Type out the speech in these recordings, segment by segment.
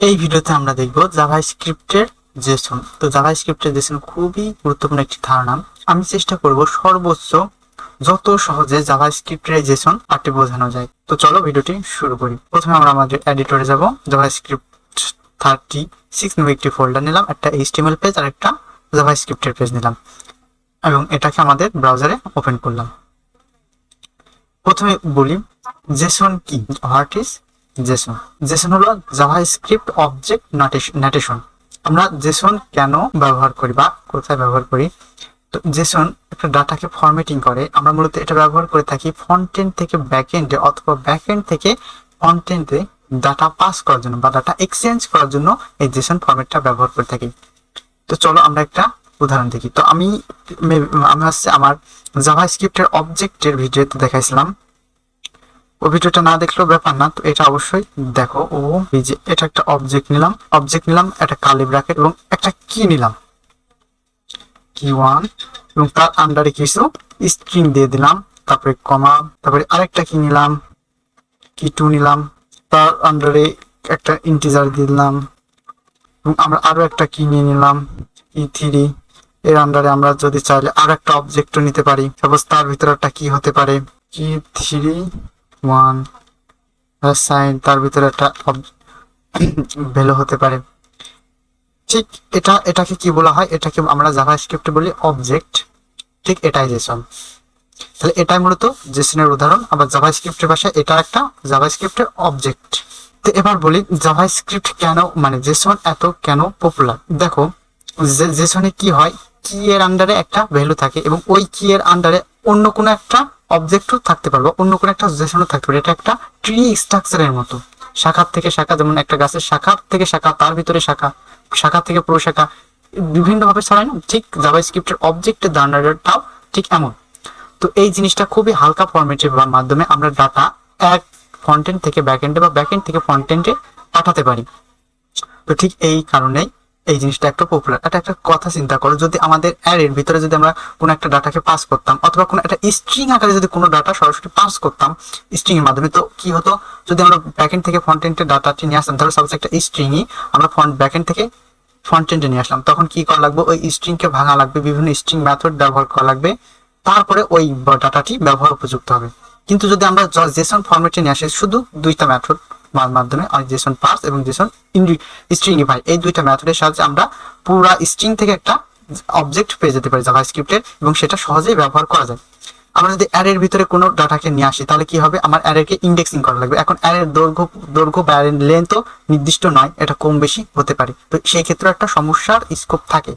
এই ভিডিওতে আমরা দেখব জাভাস্ক্রিপ্টের জেসন। তো জাভাস্ক্রিপ্টের জেসন খুবই গুরুত্বপূর্ণ একটি ধারণা। আমি চেষ্টা করব সর্বোচ্চ যত সহজে জাভাস্ক্রিপ্টের জেসন পাঠ্যে বোঝানো যায়। তো চলো ভিডিওটি শুরু করি। প্রথমে আমরা আমাদের এডিটরে যাব। জাভাস্ক্রিপ্ট 36 নামে একটি ফোল্ডার নিলাম, একটা HTML পেজ আর একটা জাভাস্ক্রিপ্টের পেজ নিলাম এবং এটাকে আমাদের ব্রাউজারে ওপেন করলাম। প্রথমে বলি জেসন কি, হোয়াট ইজ জেসন। জেসন হলো জাভাস্ক্রিপ্ট অবজেক্ট নোটেশন। আমরা জেসন কেন ব্যবহার করি বা কোথায় ব্যবহার করি? তো জেসন একটা ডাটাকে ফরম্যাটিং করে। আমরা মূলত এটা ব্যবহার করে থাকি ফ্রন্ট এন্ড থেকে ব্যাক এন্ডে অথবা ব্যাক এন্ড থেকে ফ্রন্ট এন্ডে ডাটা পাস করার জন্য বা ডাটা এক্সচেঞ্জ করার জন্য এই জেসন ফরম্যাটটা ব্যবহার করে থাকি। তো চলো আমরা একটা উদাহরণ দেখি। তো আমি হচ্ছে আমার জাভাস্ক্রিপ্টের অবজেক্টের ভিডিওতে দেখাইছিলাম। ও ভিডিওটা না দেখলেও ব্যাপার না, তো এটা অবশ্যই দেখো। ও এই যে এটা একটা অবজেক্ট নিলাম, একটা কার্লি ব্র্যাকেট এবং একটা কি নিলাম, কি ওয়ান, এবং তার আন্ডারে কিছু স্ট্রিং দিয়ে দিলাম, তারপরে কমা, তারপরে আরেকটা কি নিলাম, কি টু নিলাম, তার আন্ডারে একটা ইন্টিজার দিয়ে দিলাম এবং আমরা আরো একটা কি নিয়ে নিলাম, কি থ্রি। এর আন্ডারে আমরা যদি চাইলে আরো একটা অবজেক্টও নিতে পারি। সাপোজ তার ভিতরে একটা কি হতে পারে, কি থ্রি ওয়ান সাইন, তার ভিতরে একটা ভ্যালু হতে পারে। ঠিক এটাকে কি বলা হয়? এটাকে আমরা জাভাস্ক্রিপ্টে বলি অবজেক্ট। ঠিক এটাই জেসন। তাহলে এটাই মূলত জেসনের উদাহরণ। আবার জাভাস্ক্রিপ্টের ভাষায় এটা একটা জাভাস্ক্রিপ্টের অবজেক্ট। তো এবার বলি জাভাস্ক্রিপ্ট কেন, মানে জেসন এত কেন পপুলার। দেখো জেসনে কি হয়, কি এর আন্ডারে একটা ভ্যালু থাকে এবং ওই কি এর আন্ডারে অন্য কোনো একটা অবজেক্টও থাকতে পারবে, অন্য কোনো একটা জেসনও থাকতে পারে। এটা একটা ট্রি স্ট্রাকচারের মতো। শাখা থেকে শাখা, যেমন একটা গাছের শাখা থেকে শাখা, তার ভিতরে শাখা, শাখা থেকে প্রশাখা বিভিন্নভাবে ছড়ায় না, ঠিক জাভাস্ক্রিপ্টের অবজেক্টের ধারণাটাও ঠিক এমন। তো এই জিনিসটা খুবই হালকা ফরম্যাটের মাধ্যমে আমরা ডাটা এক ফ্রন্ট এন্ড থেকে ব্যাক এন্ডে বা ব্যাক এন্ড থেকে ফ্রন্ট এন্ডে পাঠাতে পারি। তো ঠিক এই কারণেই এই জিনিসটা একটা পপুলার। এটা একটা কথা চিন্তা করো, যদি আমাদের অ্যারের ভিতরে যদি আমরা কোনো একটা ডাটাকে পাস করতাম অথবা কোনো একটা স্ট্রিং আকারে যদি কোনো ডাটা সরাসরি পাস করতাম স্ট্রিং এর মাধ্যমে, তো কি হতো? যদি আমরা ব্যাক এন্ড থেকে ফ্রন্ট এন্ডে ডাটাটি নিয়ে আসতাম, ধরো সাপোজ একটা স্ট্রিংই আমরা ব্যাক এন্ড থেকে ফ্রন্ট এন্ডে নিয়ে আসলাম, তখন কি করা লাগবে? ওই স্ট্রিংকে ভাঙা লাগবে, বিভিন্ন স্ট্রিং মেথড ব্যবহার করা লাগবে, তারপরে ওই ডাটাটি ব্যবহার উপযুক্ত হবে। কিন্তু যদি আমরা জেসন ফরম্যাটে নিয়ে আসি, শুধু দুইটা মেথড মাধ্যমে জেসন পার্স এবং জেসন স্ট্রিংইফাই, এই দুইটা মেথডের সাহায্যে আমরা পুরা স্ট্রিং থেকে একটা অবজেক্ট পেয়ে যেতে পারি জাভাস্ক্রিপ্টের, এবং সেটা সহজেই ব্যবহার করা যায়। আমরা যদি অ্যারের ভিতরে কোনো ডাটাকে নিয়ে আসি, তাহলে কি হবে? আমার অ্যারেকে ইন্ডেক্সিং করা লাগবে। এখন অ্যারের দৈর্ঘ্য বা অ্যারের লেন্থও নির্দিষ্ট নয়, এটা কম বেশি হতে পারে। তো সেই ক্ষেত্রে একটা সমস্যার স্কোপ থাকে।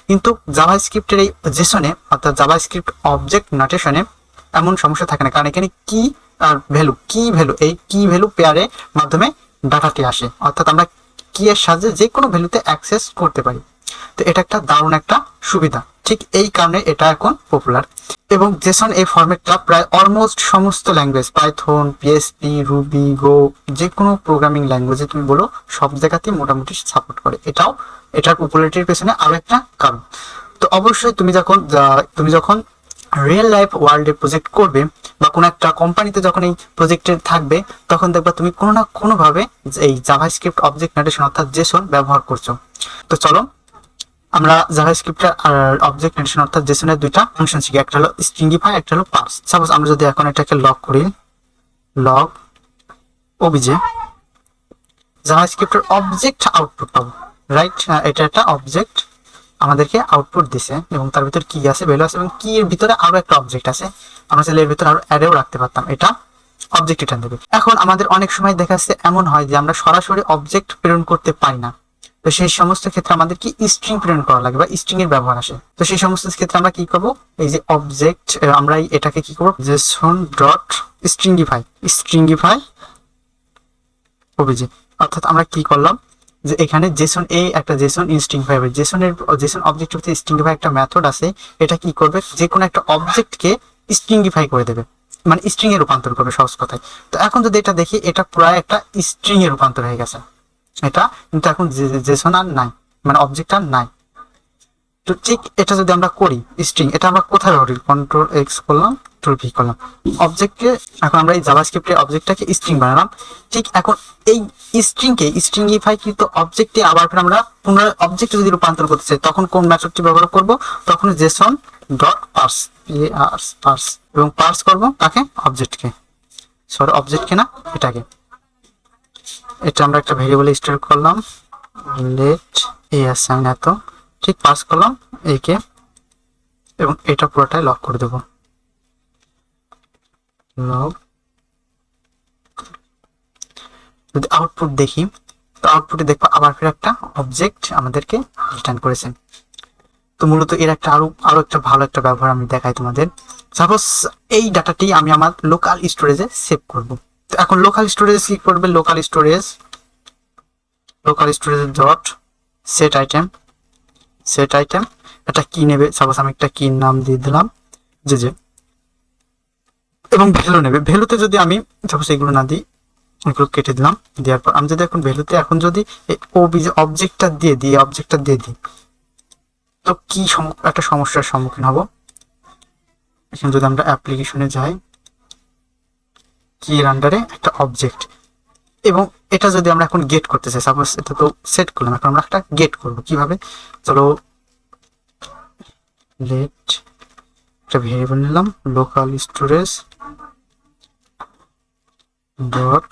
কিন্তু জাভাস্ক্রিপ্টের এই জেসনে অর্থাৎ জাভাস্ক্রিপ্ট অবজেক্ট নোটেশনে এমন সমস্যা থাকে না, কারণ এখানে কি আর ভ্যালু, এই কি ভ্যালু পেয়ারের মাধ্যমে ডাটাটি আসে, অর্থাৎ আমরা কি এর সাহায্যে যে কোনো ভ্যালুতে অ্যাক্সেস করতে পারি। তো এটা একটা দারুণ একটা সুবিধা। ঠিক এই কারণে এটা এখন পপুলার। এবং জেসন এই ফরম্যাটটা প্রায় অলমোস্ট সমস্ত ল্যাঙ্গুয়েজ, পাইথন, পিএসপি, রুবি, গো, যে কোনো প্রোগ্রামিং ল্যাঙ্গুয়েজে তুমি বলো, সব জায়গাতেই মোটামুটি সাপোর্ট করে। এটার পপুলারিটির পেছনে আরো একটা কারণ। তো অবশ্যই তুমি যখন রিয়েল লাইফ ওয়ার্ল্ডে প্রজেক্ট করবে বা কোনো একটা কোম্পানিতে যখন এই প্রজেক্টে থাকবে, তখন দেখবা তুমি কোনো না কোনোভাবে এই জাভাস্ক্রিপ্ট অবজেক্ট নোটেশন অর্থাৎ জেসন ব্যবহার করছো। তো চলো আমরা জাভাস্ক্রিপ্টের আর অবজেক্ট নোটেশন অর্থাৎ জেসনের দুইটা ফাংশন শিখি। একটা হলো স্ট্রিংইফাই, একটা হলো পার্স। সাপোজ আমরা যদি এখন এটাকে লগ করি, লগ ওবিজে, জাভাস্ক্রিপ্টের অবজেক্ট আউটপুট পাবো, রাইট? এটা একটা অবজেক্ট আমাদেরকে আউটপুট দিছে এবং তার ভিতরে কি আছে, ভ্যালু আছে, এবং কি এর ভিতরে আরো একটা অবজেক্ট আছে। আমরা চাইলে এর ভিতরে আরো অ্যারেও রাখতে পারতাম, এটা অবজেক্ট রিটার্ন দেবে। এখন আমাদের অনেক সময় দেখা যাচ্ছে এমন হয় যে আমরা সরাসরি অবজেক্ট প্রেরণ করতে পারি না। তো সেই সমস্ত ক্ষেত্রে আমাদের কি স্ট্রিং প্রেরণ করা লাগে বা স্ট্রিং এর ব্যবহার আসে। তো সেই সমস্ত ক্ষেত্রে আমরা কি করব? এই যে অবজেক্ট, আমরা এটাকে কি করব? জেসন ডট স্ট্রিংইফাই ওবিজে, অর্থাৎ আমরা কি করলাম যে এখানে জেসন একটা জেসন স্ট্রিংইফাই হবে। জেসন অবজেক্ট হতে স্ট্রিংইফাই একটা মেথড আছে। এটা কি করবে? যে কোনো একটা অবজেক্টকে স্ট্রিংইফাই করে দেবে, মানে স্ট্রিং এ রূপান্তর করবে সহজ কথায়। তো এখন যদি এটা দেখি, এটা প্রায় একটা স্ট্রিং এ রূপান্তর হয়ে গেছে এটা, কিন্তু এখন জেসন আর নাই, মানে অবজেক্ট আর নাই। তো ঠিক এটা যদি আমরা করি স্ট্রিং, এটা আমরা কোথায় ব্যবহার করি? কন্ট্রোল এক্স করলাম, Ctrl V করলাম, অবজেক্টকে এখন আমরা এই জাভাস্ক্রিপ্টের অবজেক্টটাকে স্ট্রিং বানালাম। ঠিক এখন এই স্ট্রিংকে স্ট্রিংইফাই কিন্তু অবজেক্টে আবার ফের আমরা পুনরায় অবজেক্টে যদি রূপান্তর করতে চাই তখন কোন মেথডটি ব্যবহার করব, তখন জেসন ডট পার্স পার্স এবং পার্স করব তাকে অবজেক্টকে, সরি অবজেক্টকে না এটাকে। এটা আমরা একটা ভেরিয়েবলে স্টোর করলাম, লেট এই অ্যাসাইন এত, ঠিক পাস করলাম এইকে এবং এটা পুরোটাই লক করে দেব, লক। যদি আউটপুট দেখি তো আউটপুটে দেখবো আবার ফের একটা অবজেক্ট আমাদেরকে রিটার্ন করেছে। তো মূলত এর একটা আরো একটা ভালো একটা ব্যবহার আমি দেখাই তোমাদের। সাপোজ এই ডাটাটি আমি আমার লোকাল স্টোরেজে সেভ করব। তো এখন লোকাল স্টোরেজ কি করবে, local storage dot set item একটা কি নেবে, সাপোজ আমি একটা কি নাম দিয়ে দিলাম যে এবং ভ্যালু নেবে। ভ্যালুতে যদি আমি সাপোজ এগুলো না দিই, এগুলো কেটে দিলাম, দেওয়ার পর আমি যদি এখন ভ্যালুতে এখন যদি অবজেক্টটা দিয়ে দিই তো কি একটা সমস্যার সম্মুখীন হব। এখন যদি আমরা অ্যাপ্লিকেশনে যাই, কি এর আন্ডারে একটা অবজেক্ট, এবং এটা যদি আমরা এখন গেট করতে চাই, সাপোজ এটা তো সেট করলাম, এখন আমরা একটা গেট করব কিভাবে, চলো লেট একটা ভেরিয়েবল নিলাম, local storage dot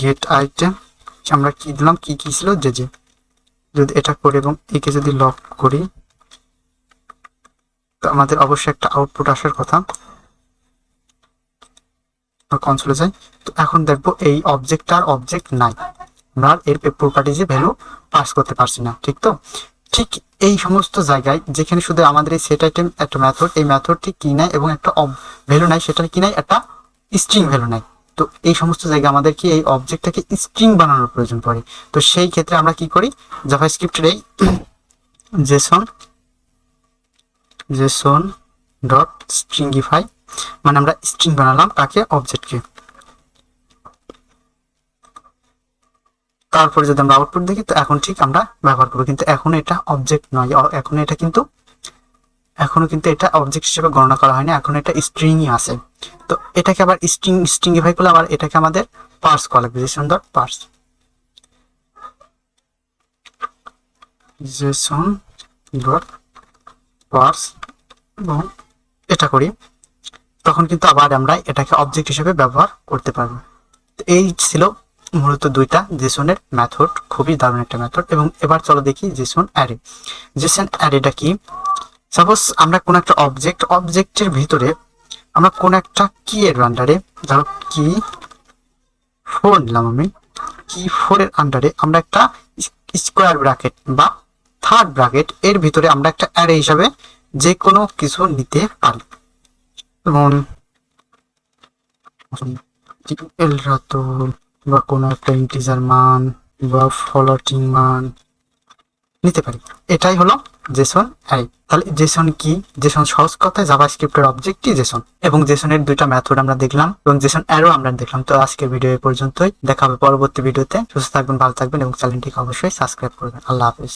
gate item, আমরা কি দিলাম, কি ছিল যে যদি এটা করি এবং একে যদি লক করি তো আমাদের অবশ্যই একটা আউটপুট আসার কথা। কনসোলে যাই, তো এখন দেখবো এই অবজেক্ট নাই, আমরা এর প্রপার্টিজে ভ্যালু পাস করতে পারছি না, ঠিক তো। ঠিক এই সমস্ত জায়গায় যেখানে শুধু আমাদের এই সেট আইটেম একটা মেথড, এই মেথডটি কি নাই এবং একটা ভ্যালু নাই, সেটা কি নাই, একটা স্ট্রিং ভ্যালু নাই। তো এই সমস্ত জায়গায় আমাদেরকে এই অবজেক্টটাকে স্ট্রিং বানানোর প্রয়োজন পড়ে। তো সেই ক্ষেত্রে আমরা কি করি, জাভাস্ক্রিপ্টের এই জেসন ডট স্ট্রিংইফাই, মানে আমরা স্ট্রিং বানালাম তাকে অবজেক্টকে। তারপরে যদি আমরা আউটপুট দেখি তো এখন ঠিক আমরা ব্যবহার করবো, কিন্তু এখন এটা অবজেক্ট নয়, এখনো কিন্তু এটা অবজেক্ট হিসেবে গণনা করা হয়নি, এখন এটা স্ট্রিংই আছে। তো এটাকে আবার স্ট্রিংইফাই করলে আবার এটাকে আমাদের পার্স করা লাগবে, Jason dot purse, Jason dot purse এবং এটা করি, তখন কিন্তু আবার আমরা এটাকে অবজেক্ট হিসেবে ব্যবহার করতে পারবো। এই ছিল মূলত দুইটা জেসনের মেথড, খুবই দারুণ একটা মেথড। এবং এবার চলো দেখি জেসন অ্যারেটা কি। সাপোজ আমরা কোন একটা অবজেক্টের ভিতরে আমরা কোন একটা কি এর আন্ডারে, ধরো কি 4 নিলাম, আমি কি 4 এর আন্ডারে আমরা একটা স্কোয়ার ব্র্যাকেট বা থার্ড ব্র্যাকেট এর ভিতরে আমরা একটা অ্যারে হিসাবে যে কোনো কিছু নিতে পারি, যেমন বা কোনো একটা ইন্টিজার মান বা ফ্লোটিং মান নিতে পারি। এটাই হলো জেসন অ্যারে। তাহলে জেসন কি, জেসন সহজ কথায় জাভাস্ক্রিপ্টের অবজেক্টই জেসন, এবং জেসনের দুইটা মেথড আমরা দেখলাম এবং জেসন অ্যারো আমরা দেখলাম। তো আজকের ভিডিও এই পর্যন্তই, দেখা হবে পরবর্তী ভিডিওতে। সুস্থ থাকবেন, ভালো থাকবেন এবং চ্যানেলটিকে অবশ্যই সাবস্ক্রাইব করবেন। আল্লাহ হাফেজ।